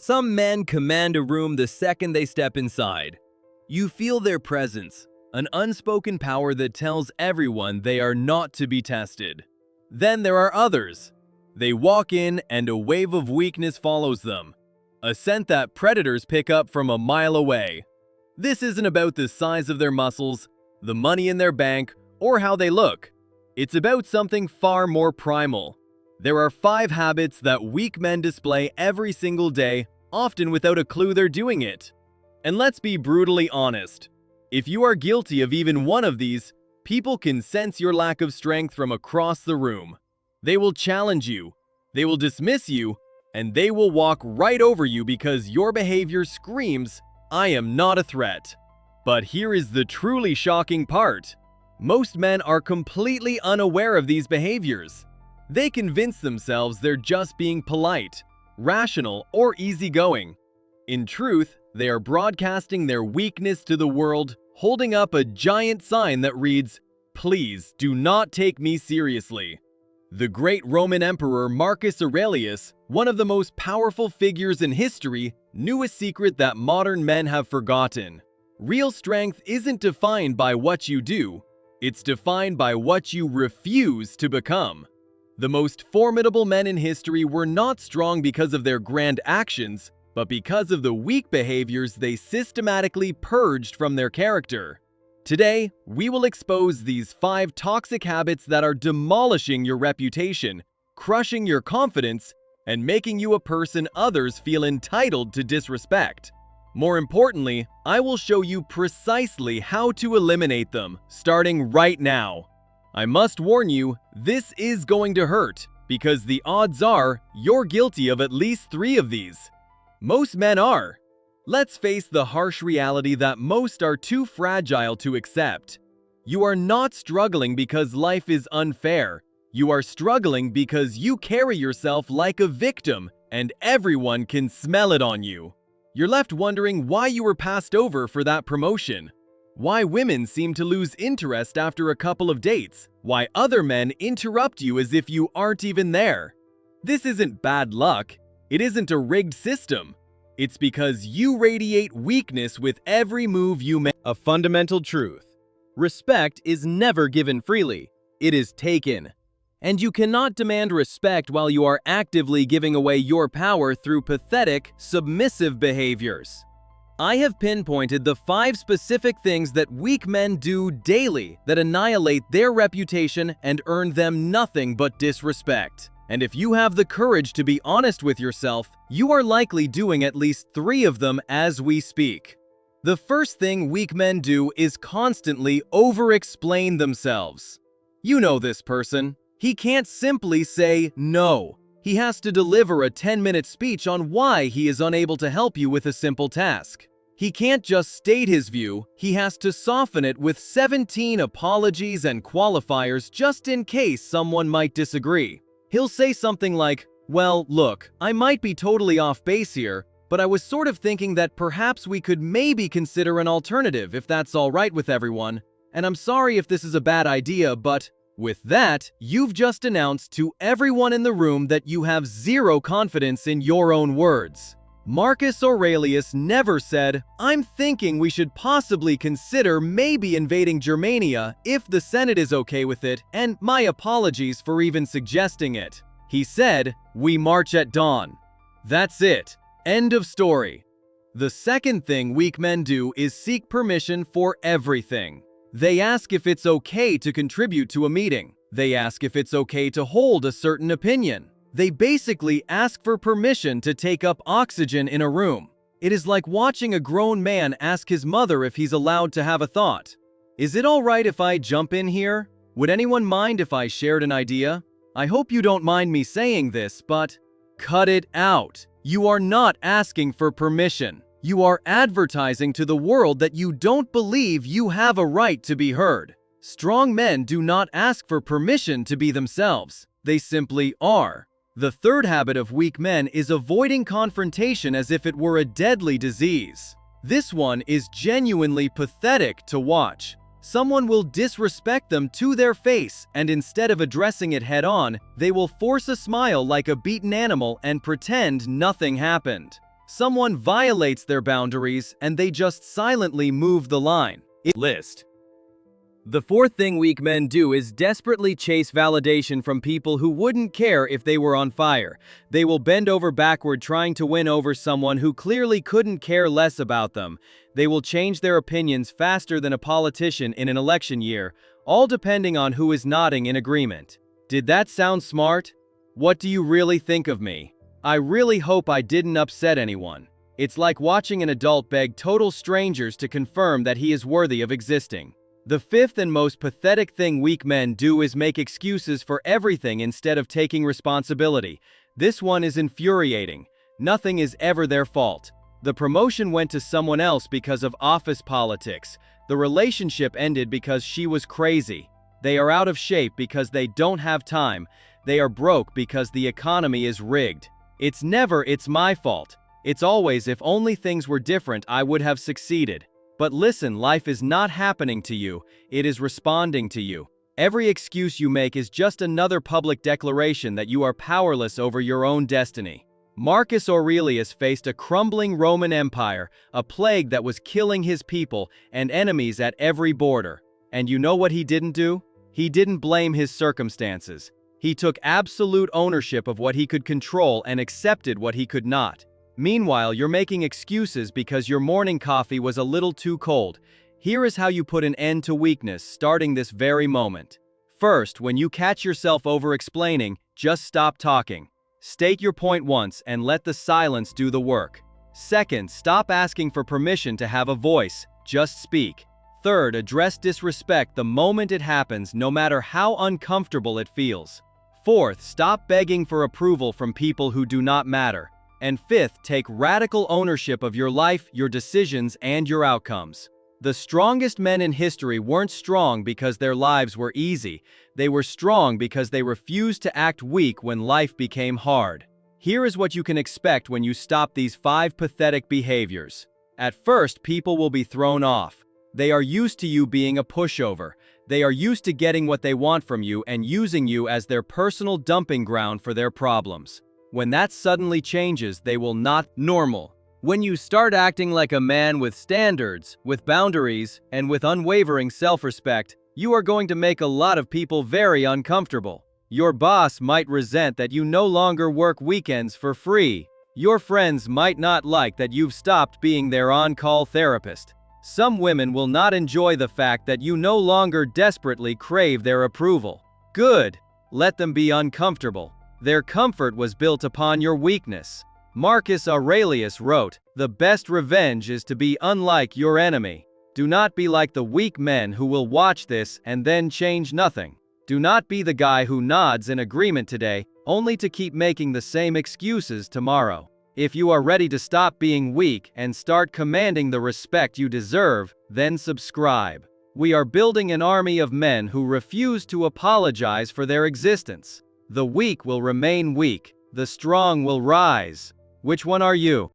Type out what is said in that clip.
Some men command a room the second they step inside. You feel their presence, an unspoken power that tells everyone they are not to be tested. Then there are others. They walk in and a wave of weakness follows them, a scent that predators pick up from a mile away. This isn't about the size of their muscles, the money in their bank, or how they look. It's about something far more primal. There are 5 habits that weak men display every single day, often without a clue they're doing it. And let's be brutally honest. If you are guilty of even one of these, people can sense your lack of strength from across the room. They will challenge you, they will dismiss you, and they will walk right over you because your behavior screams, "I am not a threat." But here is the truly shocking part. Most men are completely unaware of these behaviors. They convince themselves they're just being polite, rational, or easygoing. In truth, they are broadcasting their weakness to the world, holding up a giant sign that reads, "Please do not take me seriously." The great Roman Emperor Marcus Aurelius, one of the most powerful figures in history, knew a secret that modern men have forgotten. Real strength isn't defined by what you do, it's defined by what you refuse to become. The most formidable men in history were not strong because of their grand actions, but because of the weak behaviors they systematically purged from their character. Today, we will expose these 5 toxic habits that are demolishing your reputation, crushing your confidence, and making you a person others feel entitled to disrespect. More importantly, I will show you precisely how to eliminate them, starting right now. I must warn you, this is going to hurt, because the odds are you're guilty of at least 3 of these. Most men are. Let's face the harsh reality that most are too fragile to accept. You are not struggling because life is unfair. You are struggling because you carry yourself like a victim, and everyone can smell it on you. You're left wondering why you were passed over for that promotion. Why women seem to lose interest after a couple of dates. Why other men interrupt you as if you aren't even there. This isn't bad luck. It isn't a rigged system. It's because you radiate weakness with every move you make. A fundamental truth. Respect is never given freely. It is taken. And you cannot demand respect while you are actively giving away your power through pathetic, submissive behaviors. I have pinpointed the 5 specific things that weak men do daily that annihilate their reputation and earn them nothing but disrespect. And if you have the courage to be honest with yourself, you are likely doing at least 3 of them as we speak. The first thing weak men do is constantly over-explain themselves. You know this person. He can't simply say no. He has to deliver a 10-minute speech on why he is unable to help you with a simple task. He can't just state his view, he has to soften it with 17 apologies and qualifiers just in case someone might disagree. He'll say something like, "Well, look, I might be totally off base here, but I was sort of thinking that perhaps we could maybe consider an alternative if that's all right with everyone. And I'm sorry if this is a bad idea, but..." With that, you've just announced to everyone in the room that you have 0 confidence in your own words. Marcus Aurelius never said, "I'm thinking we should possibly consider maybe invading Germania if the Senate is okay with it, and my apologies for even suggesting it." He said, "We march at dawn." That's it. End of story. The second thing weak men do is seek permission for everything. They ask if it's okay to contribute to a meeting. They ask if it's okay to hold a certain opinion. They basically ask for permission to take up oxygen in a room. It is like watching a grown man ask his mother if he's allowed to have a thought. "Is it all right if I jump in here? Would anyone mind if I shared an idea? I hope you don't mind me saying this, but..." Cut it out. You are not asking for permission. You are advertising to the world that you don't believe you have a right to be heard. Strong men do not ask for permission to be themselves. They simply are. The third habit of weak men is avoiding confrontation as if it were a deadly disease. This one is genuinely pathetic to watch. Someone will disrespect them to their face, and instead of addressing it head-on, they will force a smile like a beaten animal and pretend nothing happened. Someone violates their boundaries and they just silently move the line. List. The fourth thing weak men do is desperately chase validation from people who wouldn't care if they were on fire. They will bend over backward trying to win over someone who clearly couldn't care less about them. They will change their opinions faster than a politician in an election year, all depending on who is nodding in agreement. Did that sound smart? What do you really think of me? I really hope I didn't upset anyone. It's like watching an adult beg total strangers to confirm that he is worthy of existing. The fifth and most pathetic thing weak men do is make excuses for everything instead of taking responsibility. This one is infuriating. Nothing is ever their fault. The promotion went to someone else because of office politics. The relationship ended because she was crazy. They are out of shape because they don't have time. They are broke because the economy is rigged. It's never "it's my fault." It's always "if only things were different, I would have succeeded." But listen, life is not happening to you, it is responding to you. Every excuse you make is just another public declaration that you are powerless over your own destiny. Marcus Aurelius faced a crumbling Roman Empire, a plague that was killing his people, and enemies at every border. And you know what he didn't do? He didn't blame his circumstances. He took absolute ownership of what he could control and accepted what he could not. Meanwhile, you're making excuses because your morning coffee was a little too cold. Here is how you put an end to weakness, starting this very moment. First, when you catch yourself over-explaining, just stop talking. State your point once and let the silence do the work. Second, stop asking for permission to have a voice, just speak. Third, address disrespect the moment it happens, no matter how uncomfortable it feels. Fourth, stop begging for approval from people who do not matter. And fifth, take radical ownership of your life, your decisions, and your outcomes. The strongest men in history weren't strong because their lives were easy. They were strong because they refused to act weak when life became hard. Here is what you can expect when you stop these 5 pathetic behaviors. At first, people will be thrown off. They are used to you being a pushover. They are used to getting what they want from you and using you as their personal dumping ground for their problems. When that suddenly changes, they will not normal. When you start acting like a man with standards, with boundaries, and with unwavering self-respect, you are going to make a lot of people very uncomfortable. Your boss might resent that you no longer work weekends for free. Your friends might not like that you've stopped being their on-call therapist. Some women will not enjoy the fact that you no longer desperately crave their approval. Good. Let them be uncomfortable. Their comfort was built upon your weakness. Marcus Aurelius wrote, "The best revenge is to be unlike your enemy." Do not be like the weak men who will watch this and then change nothing. Do not be the guy who nods in agreement today, only to keep making the same excuses tomorrow. If you are ready to stop being weak and start commanding the respect you deserve, then subscribe. We are building an army of men who refuse to apologize for their existence. The weak will remain weak. The strong will rise. Which one are you?